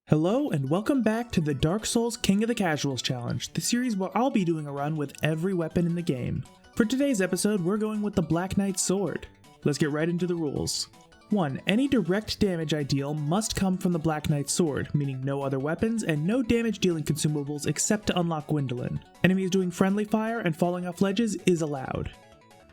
Hello and welcome back to the Dark Souls King of the Casuals Challenge, the series where I'll be doing a run with every weapon in the game. For today's episode, we're going with the Black Knight's Sword. Let's get right into the rules. 1. Any direct damage I deal must come from the Black Knight's Sword, meaning no other weapons and no damage dealing consumables except to unlock Gwyndolin. Enemies doing friendly fire and falling off ledges is allowed.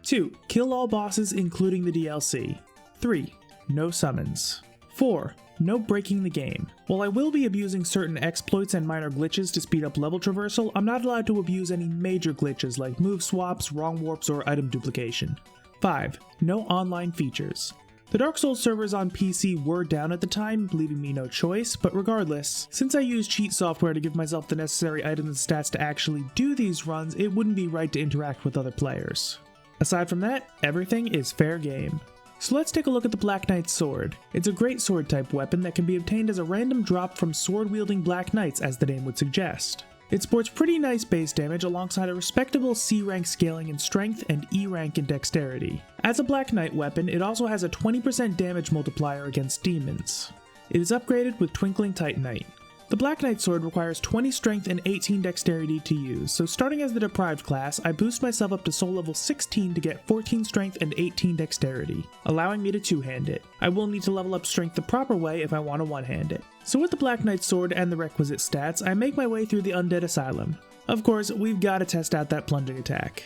2. Kill all bosses including the DLC. 3. No summons. 4. No breaking the game. While I will be abusing certain exploits and minor glitches to speed up level traversal, I'm not allowed to abuse any major glitches like move swaps, wrong warps, or item duplication. 5. No online features. The Dark Souls servers on PC were down at the time, leaving me no choice, but regardless, since I use cheat software to give myself the necessary items and stats to actually do these runs, it wouldn't be right to interact with other players. Aside from that, everything is fair game. So let's take a look at the Black Knight's Sword. It's a great sword type weapon that can be obtained as a random drop from sword-wielding Black Knights, as the name would suggest. It sports pretty nice base damage alongside a respectable C rank scaling in strength and E rank in dexterity. As a Black Knight weapon, it also has a 20% damage multiplier against demons. It is upgraded with Twinkling Titanite. The Black Knight's Sword requires 20 strength and 18 dexterity to use, so starting as the deprived class, I boost myself up to soul level 16 to get 14 strength and 18 dexterity, allowing me to two-hand it. I will need to level up strength the proper way if I want to one-hand it. So with the Black Knight's Sword and the requisite stats, I make my way through the Undead Asylum. Of course, we've got to test out that plunging attack.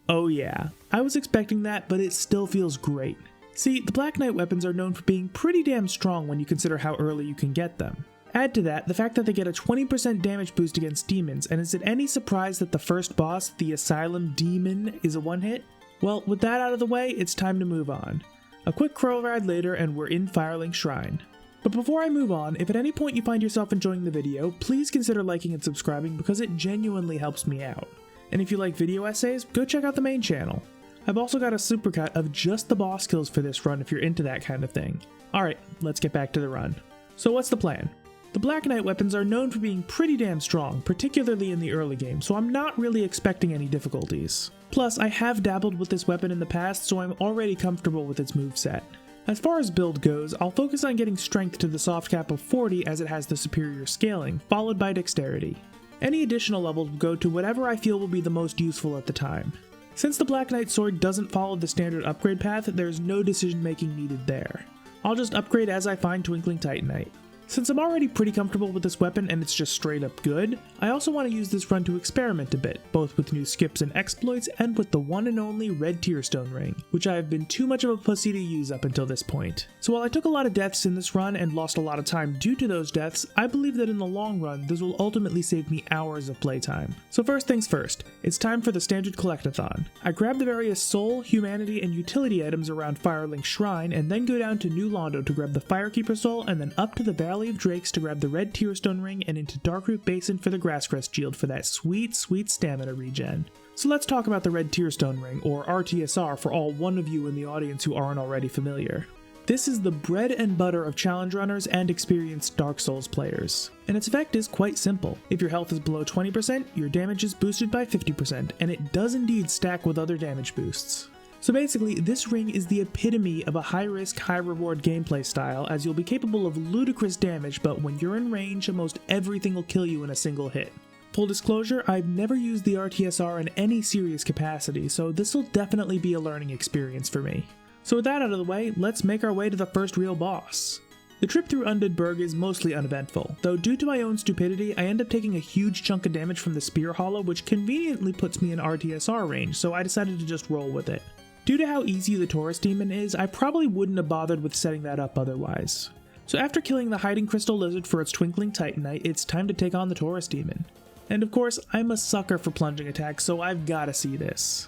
Oh yeah, I was expecting that, but it still feels great. See, the Black Knight weapons are known for being pretty damn strong when you consider how early you can get them. Add to that the fact that they get a 20% damage boost against demons, and is it any surprise that the first boss, the Asylum Demon, is a one-hit? Well, with that out of the way, it's time to move on. A quick crow ride later and we're in Firelink Shrine. But before I move on, if at any point you find yourself enjoying the video, please consider liking and subscribing because it genuinely helps me out. And if you like video essays, go check out the main channel. I've also got a supercut of just the boss kills for this run if you're into that kind of thing. Alright, let's get back to the run. So what's the plan? The Black Knight weapons are known for being pretty damn strong, particularly in the early game, so I'm not really expecting any difficulties. Plus, I have dabbled with this weapon in the past, so I'm already comfortable with its moveset. As far as build goes, I'll focus on getting strength to the soft cap of 40 as it has the superior scaling, followed by dexterity. Any additional levels will go to whatever I feel will be the most useful at the time. Since the Black Knight's Sword doesn't follow the standard upgrade path, there's no decision making needed there. I'll just upgrade as I find Twinkling Titanite. Since I'm already pretty comfortable with this weapon and it's just straight up good, I also want to use this run to experiment a bit, both with new skips and exploits and with the one and only Red Tearstone Ring, which I have been too much of a pussy to use up until this point. So while I took a lot of deaths in this run and lost a lot of time due to those deaths, I believe that in the long run this will ultimately save me hours of playtime. So first things first, it's time for the standard collectathon. I grab the various soul, humanity, and utility items around Firelink Shrine and then go down to New Londo to grab the Firekeeper Soul and then up to the Valley of Drakes to grab the Red Tearstone Ring and into Darkroot Basin for the Grasscrest Shield for that sweet stamina regen. So let's talk about the Red Tearstone Ring, or RTSR for all one of you in the audience who aren't already familiar. This is the bread and butter of challenge runners and experienced Dark Souls players. And its effect is quite simple. If your health is below 20%, your damage is boosted by 50%, and it does indeed stack with other damage boosts. So basically, this ring is the epitome of a high-risk, high-reward gameplay style, as you'll be capable of ludicrous damage, but when you're in range, almost everything will kill you in a single hit. Full disclosure, I've never used the RTSR in any serious capacity, so this will definitely be a learning experience for me. So with that out of the way, let's make our way to the first real boss. The trip through Undead Burg is mostly uneventful, though due to my own stupidity, I end up taking a huge chunk of damage from the Spear Hollow, which conveniently puts me in RTSR range, so I decided to just roll with it. Due to how easy the Taurus Demon is, I probably wouldn't have bothered with setting that up otherwise. So after killing the Hiding Crystal Lizard for its Twinkling Titanite, it's time to take on the Taurus Demon. And of course, I'm a sucker for plunging attacks, so I've gotta see this.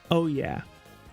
Oh yeah.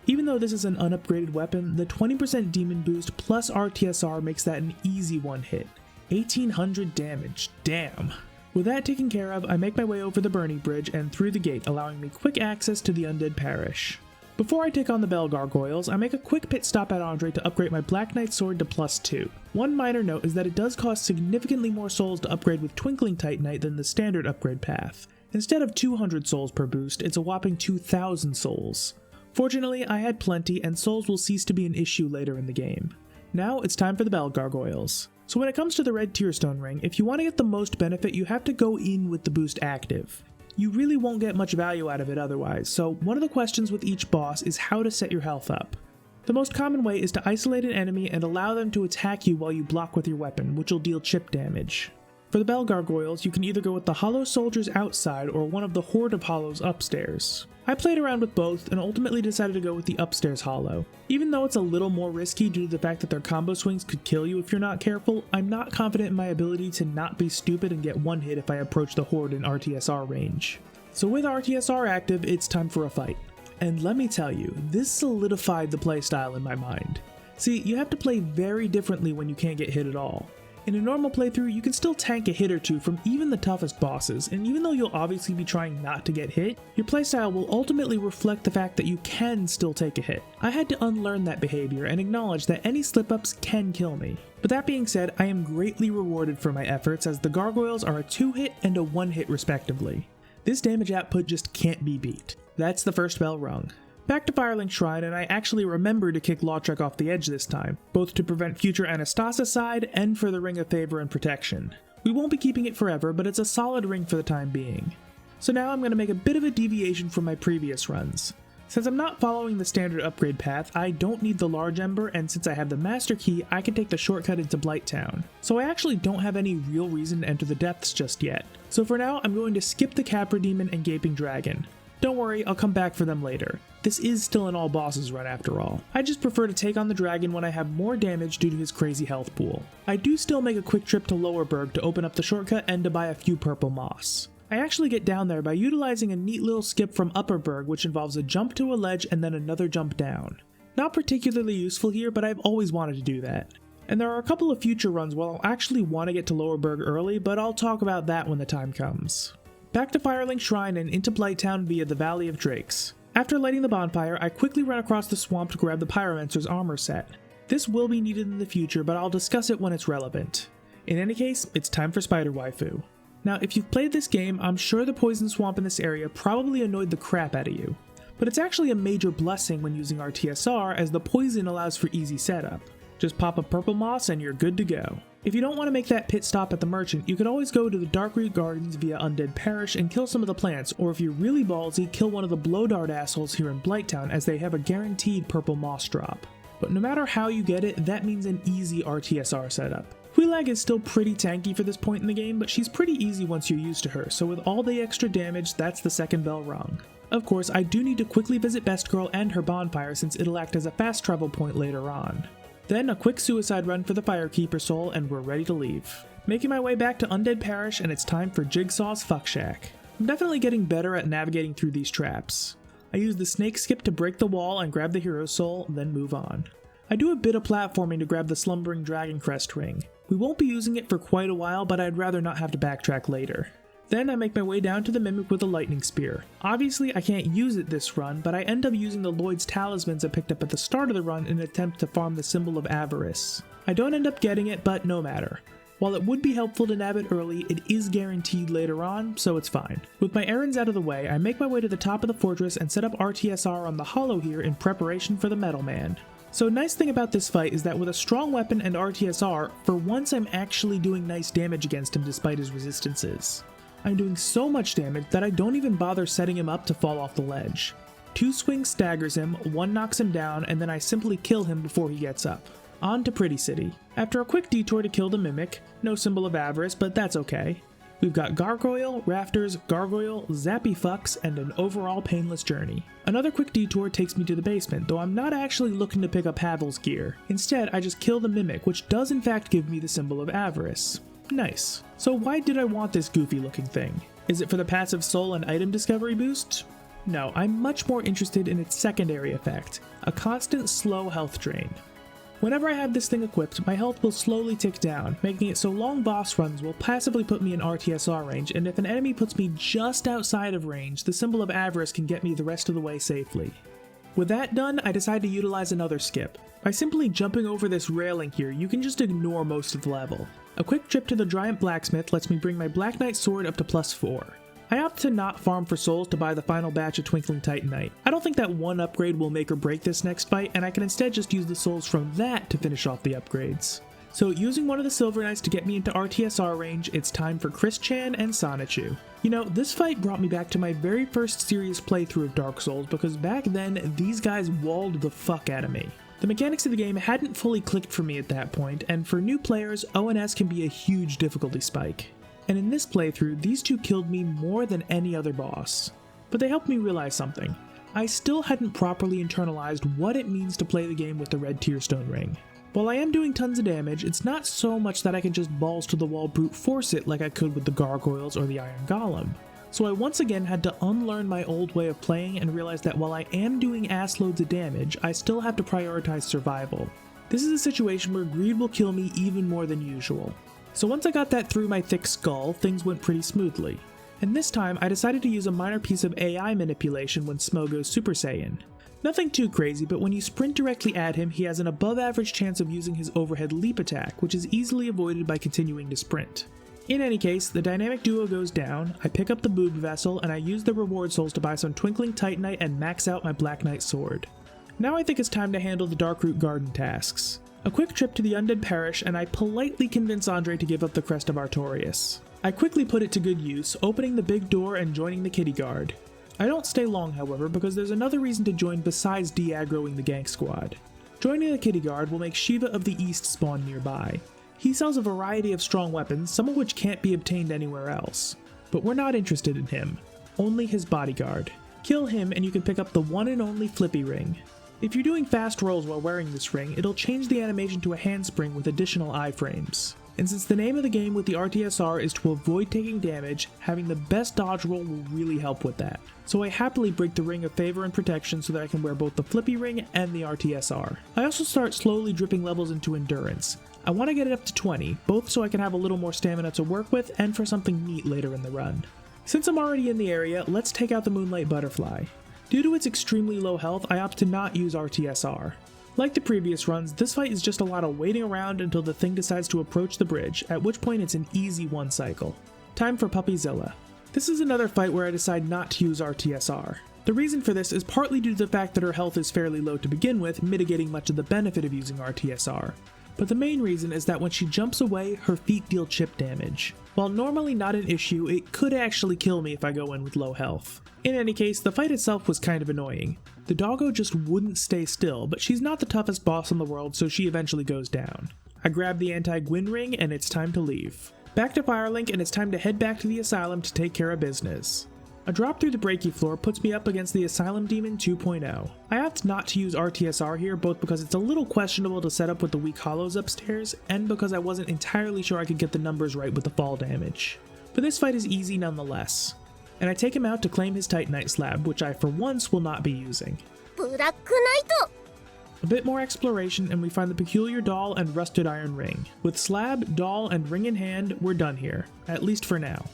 Even though this is an unupgraded weapon, the 20% demon boost plus RTSR makes that an easy one hit. 1800 damage, damn. With that taken care of, I make my way over the Burning Bridge and through the gate, allowing me quick access to the Undead Parish. Before I take on the Bell Gargoyles, I make a quick pit stop at Andre to upgrade my Black Knight Sword to +2. One minor note is that it does cost significantly more souls to upgrade with Twinkling Titanite than the standard upgrade path. Instead of 200 souls per boost, it's a whopping 2,000 souls. Fortunately, I had plenty, and souls will cease to be an issue later in the game. Now it's time for the Bell Gargoyles. So when it comes to the red Tearstone ring, if you want to get the most benefit, you have to go in with the boost active. You really won't get much value out of it otherwise, so one of the questions with each boss is how to set your health up. The most common way is to isolate an enemy and allow them to attack you while you block with your weapon, which will deal chip damage. For the Bell Gargoyles, you can either go with the Hollow Soldiers outside or one of the Horde of Hollows upstairs. I played around with both and ultimately decided to go with the upstairs Hollow. Even though it's a little more risky due to the fact that their combo swings could kill you if you're not careful, I'm not confident in my ability to not be stupid and get one hit if I approach the Horde in RTSR range. So with RTSR active, it's time for a fight. And let me tell you, this solidified the playstyle in my mind. See, you have to play very differently when you can't get hit at all. In a normal playthrough, you can still tank a hit or two from even the toughest bosses, and even though you'll obviously be trying not to get hit, your playstyle will ultimately reflect the fact that you can still take a hit. I had to unlearn that behavior and acknowledge that any slip-ups can kill me. But that being said, I am greatly rewarded for my efforts as the Gargoyles are a 2-hit and a 1-hit respectively. This damage output just can't be beat. That's the first bell rung. Back to Firelink Shrine, and I actually remembered to kick Lautrec off the edge this time, both to prevent future Anastasicide and for the Ring of Favor and Protection. We won't be keeping it forever, but it's a solid ring for the time being. So now I'm going to make a bit of a deviation from my previous runs. Since I'm not following the standard upgrade path, I don't need the Large Ember, and since I have the Master Key, I can take the shortcut into Blighttown. So I actually don't have any real reason to enter the depths just yet. So for now, I'm going to skip the Capra Demon and Gaping Dragon. Don't worry, I'll come back for them later. This is still an all bosses run after all. I just prefer to take on the dragon when I have more damage due to his crazy health pool. I do still make a quick trip to Lowerberg to open up the shortcut and to buy a few purple moss. I actually get down there by utilizing a neat little skip from Upperberg which involves a jump to a ledge and then another jump down. Not particularly useful here, but I've always wanted to do that. And there are a couple of future runs where I'll actually want to get to Lowerberg early, but I'll talk about that when the time comes. Back to Firelink Shrine and into Blighttown via the Valley of Drakes. After lighting the bonfire, I quickly run across the swamp to grab the Pyromancer's armor set. This will be needed in the future, but I'll discuss it when it's relevant. In any case, it's time for Spider Waifu. Now, if you've played this game, I'm sure the poison swamp in this area probably annoyed the crap out of you. But it's actually a major blessing when using RTSR, as the poison allows for easy setup. Just pop a purple moss and you're good to go. If you don't want to make that pit stop at the merchant, you could always go to the Darkroot Gardens via Undead Parish and kill some of the plants, or if you're really ballsy, kill one of the blow dart assholes here in Blighttown as they have a guaranteed purple moss drop. But no matter how you get it, that means an easy RTSR setup. Huilag is still pretty tanky for this point in the game, but she's pretty easy once you're used to her, so with all the extra damage, that's the second bell rung. Of course, I do need to quickly visit Best Girl and her bonfire since it'll act as a fast travel point later on. Then a quick suicide run for the Firekeeper soul and we're ready to leave. Making my way back to Undead Parish and it's time for Jigsaw's Fuck Shack. I'm definitely getting better at navigating through these traps. I use the snake skip to break the wall and grab the hero's soul, then move on. I do a bit of platforming to grab the Slumbering Dragon Crest ring. We won't be using it for quite a while, but I'd rather not have to backtrack later. Then I make my way down to the Mimic with a lightning spear. Obviously I can't use it this run, but I end up using the Lloyd's talismans I picked up at the start of the run in an attempt to farm the Symbol of Avarice. I don't end up getting it, but no matter. While it would be helpful to nab it early, it is guaranteed later on, so it's fine. With my errands out of the way, I make my way to the top of the fortress and set up RTSR on the hollow here in preparation for the Metal Man. So a nice thing about this fight is that with a strong weapon and RTSR, for once I'm actually doing nice damage against him despite his resistances. I'm doing so much damage that I don't even bother setting him up to fall off the ledge. 2 swings staggers him, 1 knocks him down, and then I simply kill him before he gets up. On to Pretty City. After a quick detour to kill the Mimic, no Symbol of Avarice, but that's okay. We've got Gargoyle, Rafters, Gargoyle, Zappy Fucks, and an overall painless journey. Another quick detour takes me to the basement, though I'm not actually looking to pick up Havel's gear. Instead, I just kill the Mimic, which does in fact give me the Symbol of Avarice. Nice. So why did I want this goofy looking thing? Is it for the passive soul and item discovery boost? No, I'm much more interested in its secondary effect, a constant slow health drain. Whenever I have this thing equipped, my health will slowly tick down, making it so long boss runs will passively put me in RTSR range, and if an enemy puts me just outside of range, the Symbol of Avarice can get me the rest of the way safely. With that done, I decide to utilize another skip. By simply jumping over this railing here, you can just ignore most of the level. A quick trip to the Giant Blacksmith lets me bring my Black Knight sword up to +4. I opt to not farm for souls to buy the final batch of Twinkling Titanite. I don't think that one upgrade will make or break this next fight, and I can instead just use the souls from that to finish off the upgrades. So using one of the Silver Knights to get me into RTSR range, it's time for Chris-chan and Sonichu. You know, this fight brought me back to my very first serious playthrough of Dark Souls because back then, these guys walled the fuck out of me. The mechanics of the game hadn't fully clicked for me at that point, and for new players, ONS can be a huge difficulty spike. And in this playthrough, these two killed me more than any other boss. But they helped me realize something. I still hadn't properly internalized what it means to play the game with the red Tearstone ring. While I am doing tons of damage, it's not so much that I can just balls to the wall brute force it like I could with the gargoyles or the Iron Golem. So I once again had to unlearn my old way of playing and realize that while I am doing ass loads of damage, I still have to prioritize survival. This is a situation where greed will kill me even more than usual. So once I got that through my thick skull, things went pretty smoothly. And this time, I decided to use a minor piece of AI manipulation when Smo goes Super Saiyan. Nothing too crazy, but when you sprint directly at him, he has an above average chance of using his overhead leap attack, which is easily avoided by continuing to sprint. In any case, the dynamic duo goes down, I pick up the boob vessel, and I use the reward souls to buy some Twinkling Titanite and max out my Black Knight sword. Now I think it's time to handle the Darkroot garden tasks. A quick trip to the Undead Parish, and I politely convince Andre to give up the Crest of Artorias. I quickly put it to good use, opening the big door and joining the kitty guard. I don't stay long, however, because there's another reason to join besides de-aggroing the gank squad. Joining the kitty guard will make Shiva of the East spawn nearby. He sells a variety of strong weapons, some of which can't be obtained anywhere else. But we're not interested in him, only his bodyguard. Kill him and you can pick up the one and only Flippy Ring. If you're doing fast rolls while wearing this ring, it'll change the animation to a handspring with additional iframes. And since the name of the game with the RTSR is to avoid taking damage, having the best dodge roll will really help with that. So I happily break the Ring of Favor and Protection so that I can wear both the Flippy Ring and the RTSR. I also start slowly dripping levels into Endurance. I want to get it up to 20, both so I can have a little more stamina to work with and for something neat later in the run. Since I'm already in the area, let's take out the Moonlight Butterfly. Due to its extremely low health, I opt to not use RTSR. Like the previous runs, this fight is just a lot of waiting around until the thing decides to approach the bridge, at which point it's an easy one cycle. Time for Puppyzilla. This is another fight where I decide not to use RTSR. The reason for this is partly due to the fact that her health is fairly low to begin with, mitigating much of the benefit of using RTSR. But the main reason is that when she jumps away, her feet deal chip damage. While normally not an issue, it could actually kill me if I go in with low health. In any case, the fight itself was kind of annoying. The doggo just wouldn't stay still, but she's not the toughest boss in the world, so she eventually goes down. I grab the anti-Gwyn ring, and it's time to leave. Back to Firelink, and it's time to head back to the asylum to take care of business. A drop through the breaky floor puts me up against the Asylum Demon 2.0. I opt not to use RTSR here, both because it's a little questionable to set up with the weak hollows upstairs, and because I wasn't entirely sure I could get the numbers right with the fall damage. But this fight is easy nonetheless. And I take him out to claim his Titanite slab, which I for once will not be using. A bit more exploration and we find the peculiar doll and rusted iron ring. With slab, doll, and ring in hand, we're done here, at least for now.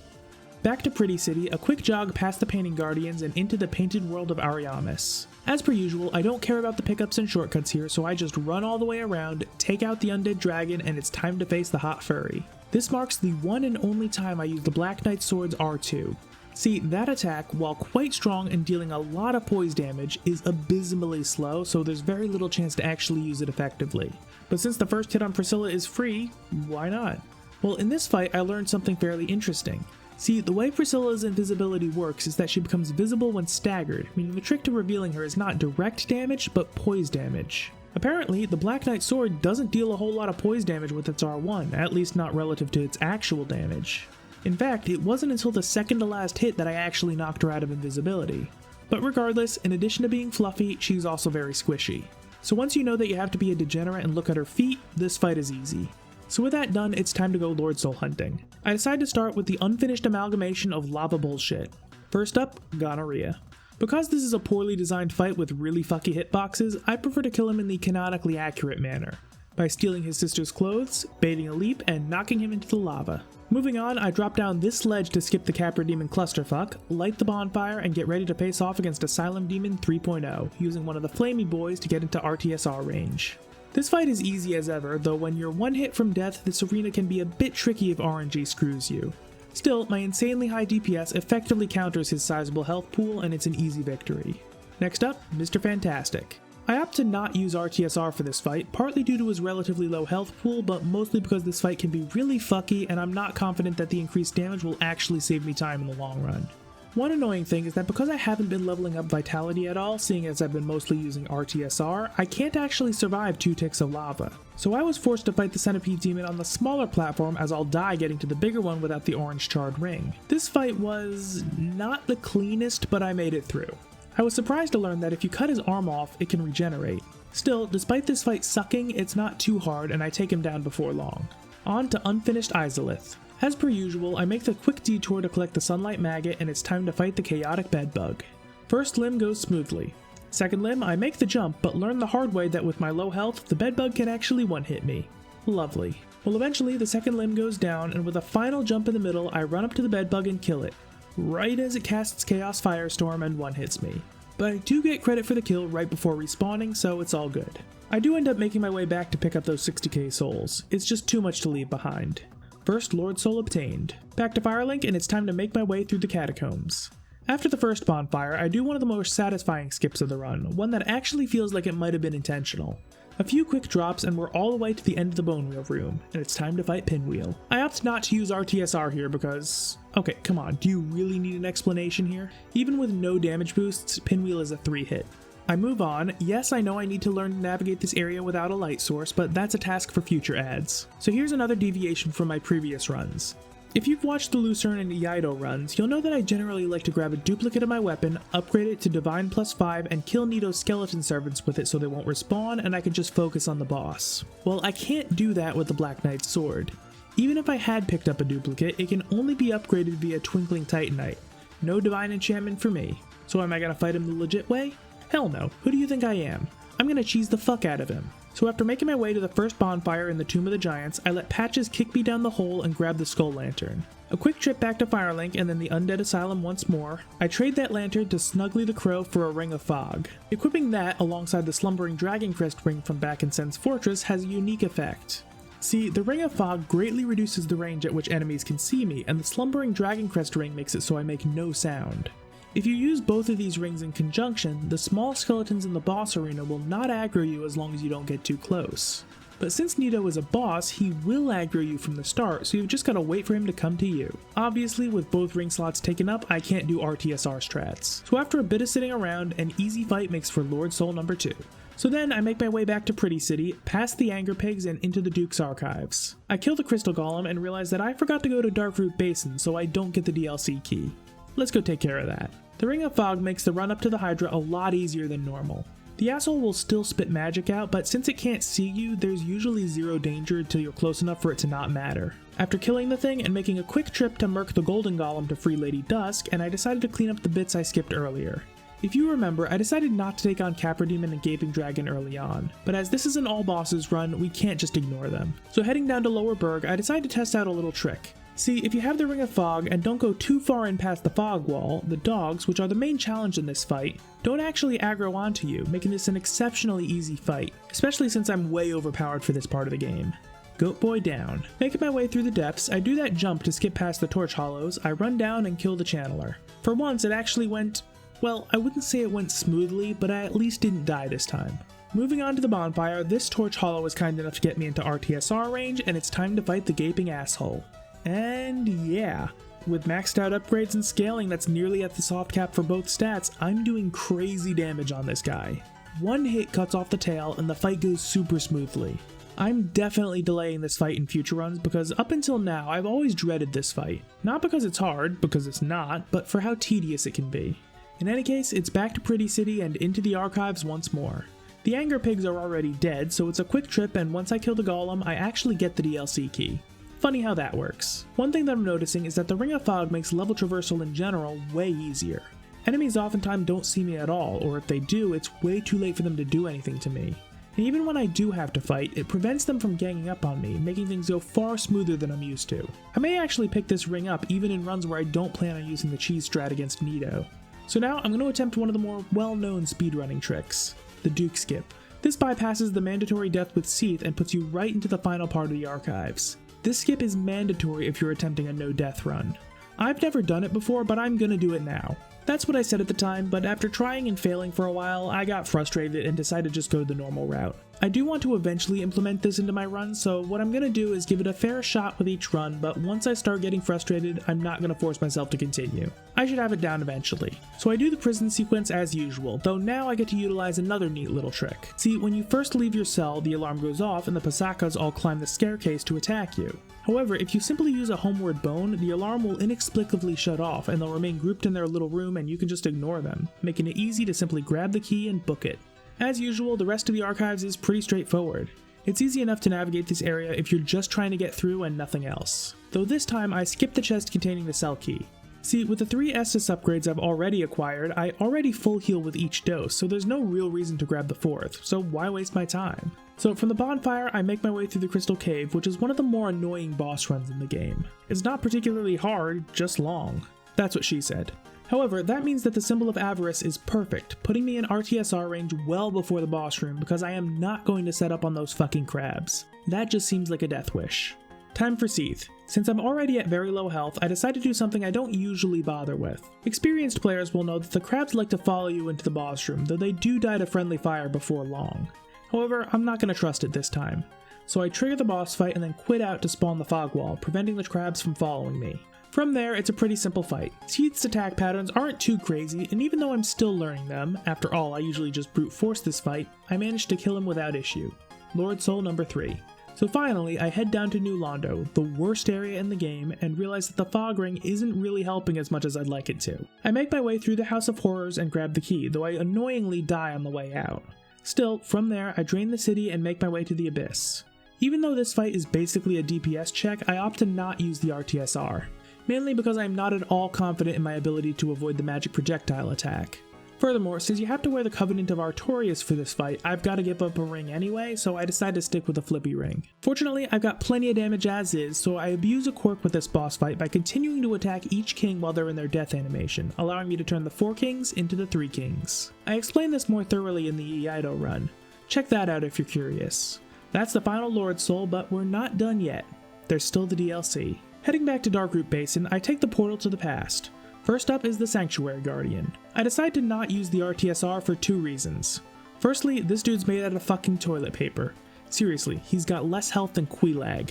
Back to Pretty City, a quick jog past the Painting Guardians and into the painted world of Ariamis. As per usual, I don't care about the pickups and shortcuts here, so I just run all the way around, take out the undead dragon, and it's time to face the hot furry. This marks the one and only time I use the Black Knight Sword's R2. See, that attack, while quite strong and dealing a lot of poise damage, is abysmally slow, so there's very little chance to actually use it effectively. But since the first hit on Priscilla is free, why not? Well, in this fight I learned something fairly interesting. See, the way Priscilla's invisibility works is that she becomes visible when staggered, meaning the trick to revealing her is not direct damage, but poise damage. Apparently, the Black Knight Sword doesn't deal a whole lot of poise damage with its R1, at least not relative to its actual damage. In fact, it wasn't until the second to last hit that I actually knocked her out of invisibility. But regardless, in addition to being fluffy, she's also very squishy. So once you know that you have to be a degenerate and look at her feet, this fight is easy. So with that done, it's time to go Lord Soul hunting. I decide to start with the unfinished amalgamation of lava bullshit. First up, gonorrhea. Because this is a poorly designed fight with really fucky hitboxes, I prefer to kill him in the canonically accurate manner, by stealing his sister's clothes, baiting a leap, and knocking him into the lava. Moving on, I drop down this ledge to skip the Capra Demon clusterfuck, light the bonfire, and get ready to face off against Asylum Demon 3.0, using one of the flamey boys to get into RTSR range. This fight is easy as ever, though when you're one hit from death, this arena can be a bit tricky if RNG screws you. Still, my insanely high DPS effectively counters his sizable health pool, and it's an easy victory. Next up, Mr. Fantastic. I opt to not use RTSR for this fight, partly due to his relatively low health pool, but mostly because this fight can be really fucky and I'm not confident that the increased damage will actually save me time in the long run. One annoying thing is that because I haven't been leveling up Vitality at all, seeing as I've been mostly using RTSR, I can't actually survive 2 ticks of lava. So I was forced to fight the Centipede Demon on the smaller platform, as I'll die getting to the bigger one without the orange charred ring. This fight was not the cleanest, but I made it through. I was surprised to learn that if you cut his arm off, it can regenerate. Still, despite this fight sucking, it's not too hard and I take him down before long. On to Unfinished Izalith. As per usual, I make the quick detour to collect the Sunlight Maggot and it's time to fight the Chaotic Bedbug. First limb goes smoothly. Second limb, I make the jump, but learn the hard way that with my low health, the Bedbug can actually one-hit me. Lovely. Well, eventually the second limb goes down, and with a final jump in the middle, I run up to the Bedbug and kill it, right as it casts Chaos Firestorm and one-hits me. But I do get credit for the kill right before respawning, so it's all good. I do end up making my way back to pick up those 60k souls. It's just too much to leave behind. First Lord Soul obtained. Back to Firelink, and it's time to make my way through the catacombs. After the first bonfire, I do one of the most satisfying skips of the run, one that actually feels like it might have been intentional. A few quick drops and we're all the way to the end of the Bone Wheel room, and it's time to fight Pinwheel. I opt not to use RTSR here because... okay, come on, do you really need an explanation here? Even with no damage boosts, Pinwheel is a 3-hit. I move on. Yes, I know I need to learn to navigate this area without a light source, but that's a task for future ads. So here's another deviation from my previous runs. If you've watched the Lucerne and Iaido runs, you'll know that I generally like to grab a duplicate of my weapon, upgrade it to Divine +5, and kill Nito's skeleton servants with it so they won't respawn and I can just focus on the boss. Well, I can't do that with the Black Knight's sword. Even if I had picked up a duplicate, it can only be upgraded via Twinkling Titanite. No divine enchantment for me. So am I gonna fight him the legit way? Hell no, who do you think I am? I'm gonna cheese the fuck out of him. So after making my way to the first bonfire in the Tomb of the Giants, I let Patches kick me down the hole and grab the Skull Lantern. A quick trip back to Firelink and then the Undead Asylum once more. I trade that lantern to Snuggly the Crow for a Ring of Fog. Equipping that alongside the Slumbering Dragoncrest ring from back in Sen's Fortress has a unique effect. See, the Ring of Fog greatly reduces the range at which enemies can see me, and the Slumbering Dragoncrest ring makes it so I make no sound. If you use both of these rings in conjunction, the small skeletons in the boss arena will not aggro you as long as you don't get too close. But since Nito is a boss, he will aggro you from the start, so you've just gotta wait for him to come to you. Obviously, with both ring slots taken up, I can't do RTSR strats. So after a bit of sitting around, an easy fight makes for Lord Soul number 2. So then I make my way back to Pretty City, past the Anger Pigs and into the Duke's Archives. I kill the Crystal Golem and realize that I forgot to go to Darkroot Basin, so I don't get the DLC key. Let's go take care of that. The Ring of Fog makes the run up to the Hydra a lot easier than normal. The asshole will still spit magic out, but since it can't see you, there's usually zero danger until you're close enough for it to not matter. After killing the thing and making a quick trip to murk the Golden Golem to free Lady Dusk, and I decided to clean up the bits I skipped earlier. If you remember, I decided not to take on Capra Demon and Gaping Dragon early on, but as this is an all bosses run, we can't just ignore them. So heading down to Lower Berg, I decided to test out a little trick. See, if you have the Ring of Fog and don't go too far in past the fog wall, the dogs, which are the main challenge in this fight, don't actually aggro onto you, making this an exceptionally easy fight, especially since I'm way overpowered for this part of the game. Goat Boy down. Making my way through the depths, I do that jump to skip past the Torch Hollows, I run down and kill the Channeler. For once, it actually went, well, I wouldn't say it went smoothly, but I at least didn't die this time. Moving on to the bonfire, this Torch Hollow was kind enough to get me into RTSR range, and it's time to fight the Gaping Asshole. And yeah, with maxed out upgrades and scaling that's nearly at the soft cap for both stats, I'm doing crazy damage on this guy. One hit cuts off the tail and the fight goes super smoothly. I'm definitely delaying this fight in future runs because up until now I've always dreaded this fight. Not because it's hard, because it's not, but for how tedious it can be. In any case, it's back to Pretty City and into the archives once more. The Anger Pigs are already dead, so it's a quick trip, and once I kill the Golem, I actually get the DLC key. Funny how that works. One thing that I'm noticing is that the Ring of Fog makes level traversal in general way easier. Enemies oftentimes don't see me at all, or if they do, it's way too late for them to do anything to me. And even when I do have to fight, it prevents them from ganging up on me, making things go far smoother than I'm used to. I may actually pick this ring up even in runs where I don't plan on using the cheese strat against Nito. So now I'm going to attempt one of the more well-known speedrunning tricks, the Duke Skip. This bypasses the mandatory death with Seath and puts you right into the final part of the archives. This skip is mandatory if you're attempting a no-death run. I've never done it before, but I'm gonna do it now. That's what I said at the time, but after trying and failing for a while, I got frustrated and decided to just go the normal route. I do want to eventually implement this into my run, so what I'm gonna do is give it a fair shot with each run, but once I start getting frustrated, I'm not gonna force myself to continue. I should have it down eventually. So I do the prison sequence as usual, though now I get to utilize another neat little trick. See, when you first leave your cell, the alarm goes off and the Pasakas all climb the staircase to attack you. However, if you simply use a homeward bone, the alarm will inexplicably shut off and they'll remain grouped in their little room and you can just ignore them, making it easy to simply grab the key and book it. As usual, the rest of the archives is pretty straightforward. It's easy enough to navigate this area if you're just trying to get through and nothing else. Though this time I skipped the chest containing the cell key. See, with the 3 Estus upgrades I've already acquired, I already full heal with each dose, so there's no real reason to grab the 4th, so why waste my time? So from the bonfire, I make my way through the Crystal Cave, which is one of the more annoying boss runs in the game. It's not particularly hard, just long. That's what she said. However, that means that the symbol of avarice is perfect, putting me in RTSR range well before the boss room because I am not going to set up on those fucking crabs. That just seems like a death wish. Time for Seath. Since I'm already at very low health, I decided to do something I don't usually bother with. Experienced players will know that the crabs like to follow you into the boss room, though they do die to friendly fire before long. However, I'm not going to trust it this time. So I trigger the boss fight and then quit out to spawn the fog wall, preventing the crabs from following me. From there, it's a pretty simple fight. Seath's attack patterns aren't too crazy, and even though I'm still learning them, after all I usually just brute force this fight, I managed to kill him without issue. Lord Soul number 3. So finally, I head down to New Londo, the worst area in the game, and realize that the fog ring isn't really helping as much as I'd like it to. I make my way through the House of Horrors and grab the key, though I annoyingly die on the way out. Still, from there, I drain the city and make my way to the Abyss. Even though this fight is basically a DPS check, I opt to not use the RTSR, mainly because I am not at all confident in my ability to avoid the magic projectile attack. Furthermore, since you have to wear the Covenant of Artorias for this fight, I've got to give up a ring anyway, so I decide to stick with the flippy ring. Fortunately, I've got plenty of damage as is, so I abuse a quirk with this boss fight by continuing to attack each king while they're in their death animation, allowing me to turn the 4 kings into the 3 kings. I explain this more thoroughly in the Iaido run. Check that out if you're curious. That's the final Lord Soul, but we're not done yet. There's still the DLC. Heading back to Darkroot Basin, I take the portal to the past. First up is the Sanctuary Guardian. I decide to not use the RTSR for 2 reasons. Firstly, this dude's made out of fucking toilet paper. Seriously, he's got less health than Quilag.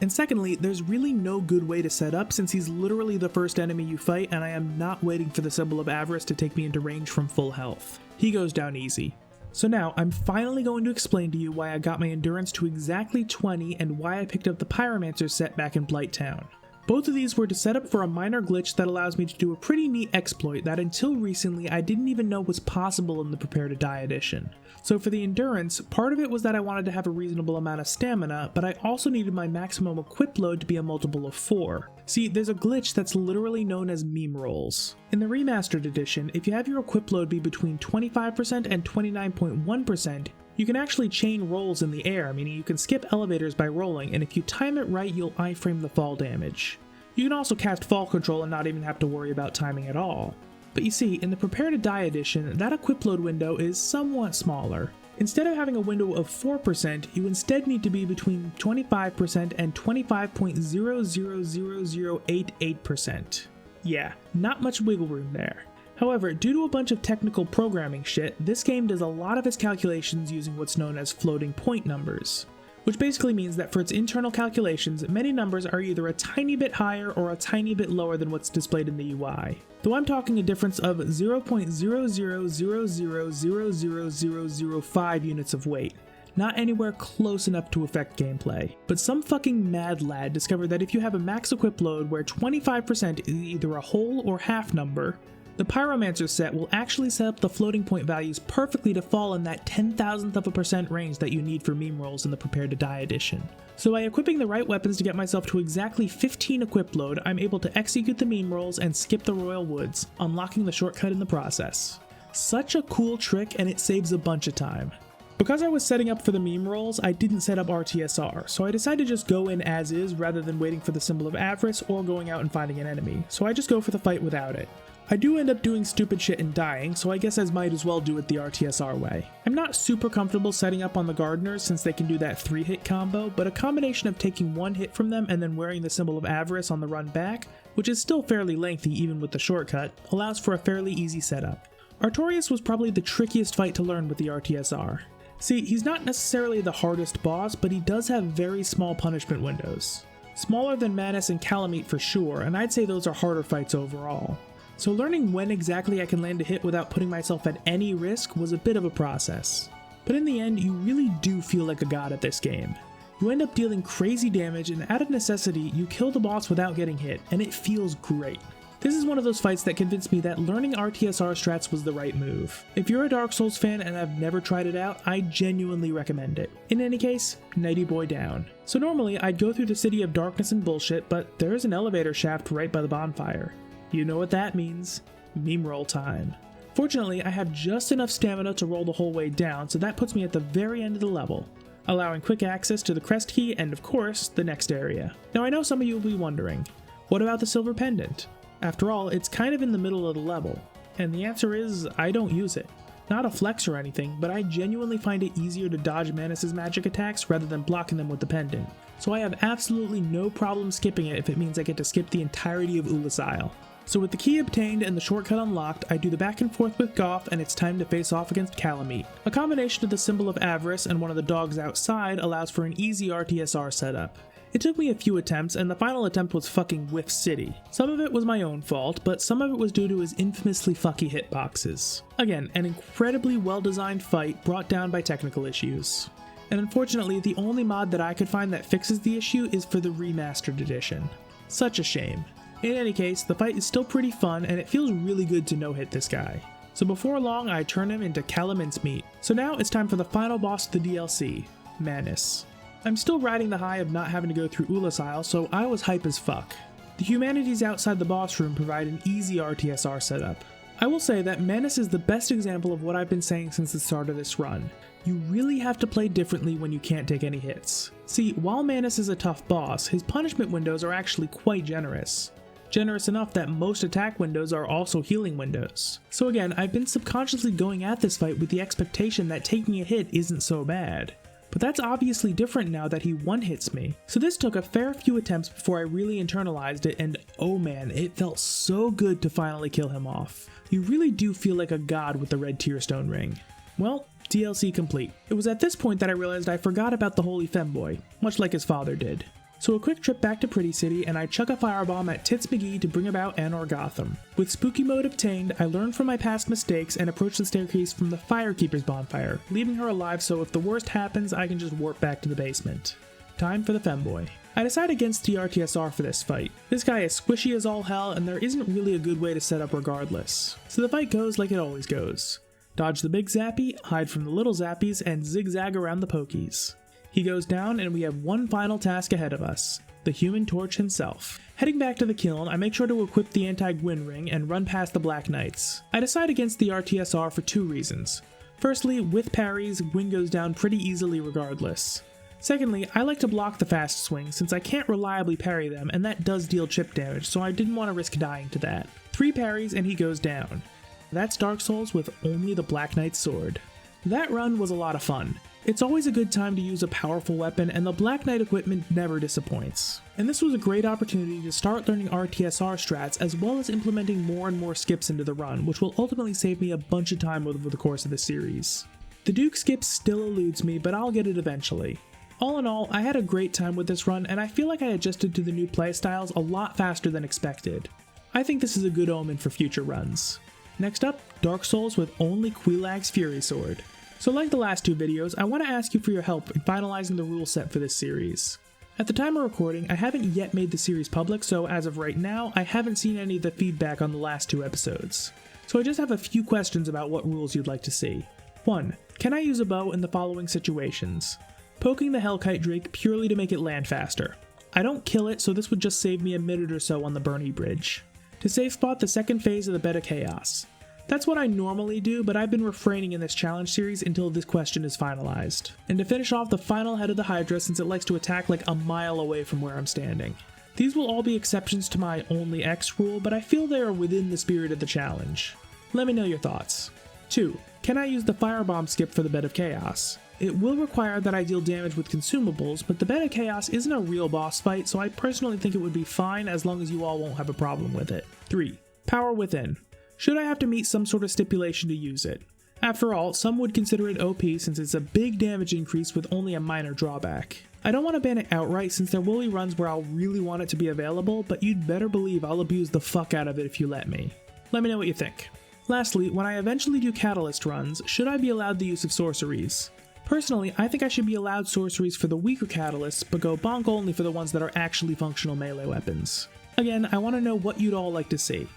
And secondly, there's really no good way to set up since he's literally the first enemy you fight and I am not waiting for the symbol of avarice to take me into range from full health. He goes down easy. So now, I'm finally going to explain to you why I got my endurance to exactly 20 and why I picked up the Pyromancer set back in Blight Town. Both of these were to set up for a minor glitch that allows me to do a pretty neat exploit that until recently I didn't even know was possible in the Prepare to Die edition. So for the endurance, part of it was that I wanted to have a reasonable amount of stamina, but I also needed my maximum equip load to be a multiple of 4. See, there's a glitch that's literally known as meme rolls. In the remastered edition, if you have your equip load be between 25% and 29.1%, you can actually chain rolls in the air, meaning you can skip elevators by rolling, and if you time it right, you'll iframe the fall damage. You can also cast fall control and not even have to worry about timing at all. But you see, in the Prepare to Die edition, that equip load window is somewhat smaller. Instead of having a window of 4%, you instead need to be between 25% and 25.000088%. Yeah, not much wiggle room there. However, due to a bunch of technical programming shit, this game does a lot of its calculations using what's known as floating point numbers, which basically means that for its internal calculations, many numbers are either a tiny bit higher or a tiny bit lower than what's displayed in the UI. Though I'm talking a difference of 0.00000005 units of weight. Not anywhere close enough to affect gameplay. But some fucking mad lad discovered that if you have a max equip load where 25% is either a whole or half number, the Pyromancer set will actually set up the floating point values perfectly to fall in that 10,000th of a percent range that you need for meme rolls in the Prepare to Die edition. So by equipping the right weapons to get myself to exactly 15 equip load, I'm able to execute the meme rolls and skip the Royal Woods, unlocking the shortcut in the process. Such a cool trick, and it saves a bunch of time. Because I was setting up for the meme rolls, I didn't set up RTSR, so I decided to just go in as is rather than waiting for the symbol of avarice or going out and finding an enemy, so I just go for the fight without it. I do end up doing stupid shit and dying, so I guess I might as well do it the RTSR way. I'm not super comfortable setting up on the Gardeners since they can do that 3-hit combo, but a combination of taking 1 hit from them and then wearing the symbol of avarice on the run back, which is still fairly lengthy even with the shortcut, allows for a fairly easy setup. Artorias was probably the trickiest fight to learn with the RTSR. See, he's not necessarily the hardest boss, but he does have very small punishment windows. Smaller than Manus and Calamite for sure, and I'd say those are harder fights overall. So learning when exactly I can land a hit without putting myself at any risk was a bit of a process. But in the end, you really do feel like a god at this game. You end up dealing crazy damage, and out of necessity, you kill the boss without getting hit, and it feels great. This is one of those fights that convinced me that learning RTSR strats was the right move. If you're a Dark Souls fan and have never tried it out, I genuinely recommend it. In any case, Nighty Boy down. So normally, I'd go through the City of Darkness and bullshit, but there is an elevator shaft right by the bonfire. You know what that means. Meme roll time. Fortunately, I have just enough stamina to roll the whole way down, so that puts me at the very end of the level, allowing quick access to the crest key and, of course, the next area. Now I know some of you will be wondering, what about the silver pendant? After all, it's kind of in the middle of the level, and the answer is, I don't use it. Not a flex or anything, but I genuinely find it easier to dodge Manus' magic attacks rather than blocking them with the pendant, so I have absolutely no problem skipping it if it means I get to skip the entirety of Ula's Isle. So with the key obtained and the shortcut unlocked, I do the back and forth with Goth and it's time to face off against Calamite. A combination of the symbol of avarice and one of the dogs outside allows for an easy RTSR setup. It took me a few attempts, and the final attempt was fucking Whiff City. Some of it was my own fault, but some of it was due to his infamously fucky hitboxes. Again, an incredibly well-designed fight brought down by technical issues. And unfortunately, the only mod that I could find that fixes the issue is for the remastered edition. Such a shame. In any case, the fight is still pretty fun, and it feels really good to no-hit this guy. So before long, I turn him into Calamin's meat. So now it's time for the final boss of the DLC, Manus. I'm still riding the high of not having to go through Ula's Isle, so I was hype as fuck. The humanities outside the boss room provide an easy RTSR setup. I will say that Manus is the best example of what I've been saying since the start of this run. You really have to play differently when you can't take any hits. See, while Manus is a tough boss, his punishment windows are actually quite generous. Generous enough that most attack windows are also healing windows. So again, I've been subconsciously going at this fight with the expectation that taking a hit isn't so bad. But that's obviously different now that he one-hits me. So this took a fair few attempts before I really internalized it, and oh man, it felt so good to finally kill him off. You really do feel like a god with the red tearstone ring. Well, DLC complete. It was at this point that I realized I forgot about the holy femboy, much like his father did. So a quick trip back to Pretty City, and I chuck a firebomb at Tits McGee to bring about Anor Gotham. With Spooky Mode obtained, I learn from my past mistakes and approach the staircase from the Firekeeper's bonfire, leaving her alive so if the worst happens, I can just warp back to the basement. Time for the femboy. I decide against the RTSR for this fight. This guy is squishy as all hell, and there isn't really a good way to set up regardless. So the fight goes like it always goes. Dodge the big zappy, hide from the little zappies, and zigzag around the pokies. He goes down, and we have one final task ahead of us, the Human Torch himself. Heading back to the kiln, I make sure to equip the anti-Gwyn ring and run past the Black Knights. I decide against the RTSR for 2 reasons. Firstly, with parries, Gwyn goes down pretty easily regardless. Secondly, I like to block the fast swings since I can't reliably parry them, and that does deal chip damage, so I didn't want to risk dying to that. 3 parries and he goes down. That's Dark Souls with only the Black Knight's sword. That run was a lot of fun. It's always a good time to use a powerful weapon, and the Black Knight equipment never disappoints. And this was a great opportunity to start learning RTSR strats as well as implementing more and more skips into the run, which will ultimately save me a bunch of time over the course of the series. The Duke skip still eludes me, but I'll get it eventually. All in all, I had a great time with this run, and I feel like I adjusted to the new playstyles a lot faster than expected. I think this is a good omen for future runs. Next up, Dark Souls with only Quilag's Fury Sword. So like the last 2 videos, I want to ask you for your help in finalizing the rule set for this series. At the time of recording, I haven't yet made the series public, so as of right now, I haven't seen any of the feedback on the last 2 episodes. So I just have a few questions about what rules you'd like to see. 1. Can I use a bow in the following situations? Poking the Hellkite Drake purely to make it land faster. I don't kill it, so this would just save me a minute or so on the Bernie Bridge. To safe spot the second phase of the Bed of Chaos. That's what I normally do, but I've been refraining in this challenge series until this question is finalized. And to finish off the final head of the Hydra since it likes to attack like a mile away from where I'm standing. These will all be exceptions to my only X rule, but I feel they are within the spirit of the challenge. Let me know your thoughts. 2. Can I use the Firebomb skip for the Bed of Chaos? It will require that I deal damage with consumables, but the Bed of Chaos isn't a real boss fight, so I personally think it would be fine as long as you all won't have a problem with it. 3. Power Within. Should I have to meet some sort of stipulation to use it? After all, some would consider it OP since it's a big damage increase with only a minor drawback. I don't want to ban it outright since there will be runs where I'll really want it to be available, but you'd better believe I'll abuse the fuck out of it if you let me. Let me know what you think. Lastly, when I eventually do Catalyst runs, should I be allowed the use of sorceries? Personally, I think I should be allowed sorceries for the weaker Catalysts, but go bonk only for the ones that are actually functional melee weapons. Again, I want to know what you'd all like to see.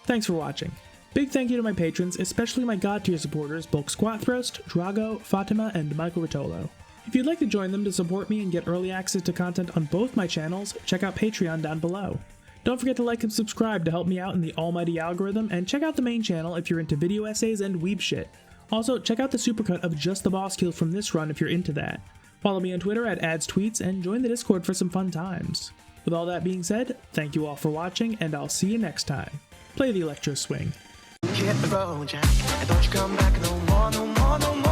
Thanks for watching. Big thank you to my patrons, especially my god tier supporters Bulk Squathrost, Drago, Fatima, and Michael Rotolo. If you'd like to join them to support me and get early access to content on both my channels, check out Patreon down below. Don't forget to like and subscribe to help me out in the almighty algorithm, and check out the main channel if you're into video essays and weeb shit. Also, check out the supercut of just the boss kills from this run if you're into that. Follow me on Twitter at @adstweets and join the Discord for some fun times. With all that being said, thank you all for watching, and I'll see you next time. Play the Electro Swing. Hit the road, Jack, and don't you come back no more, no more, no more.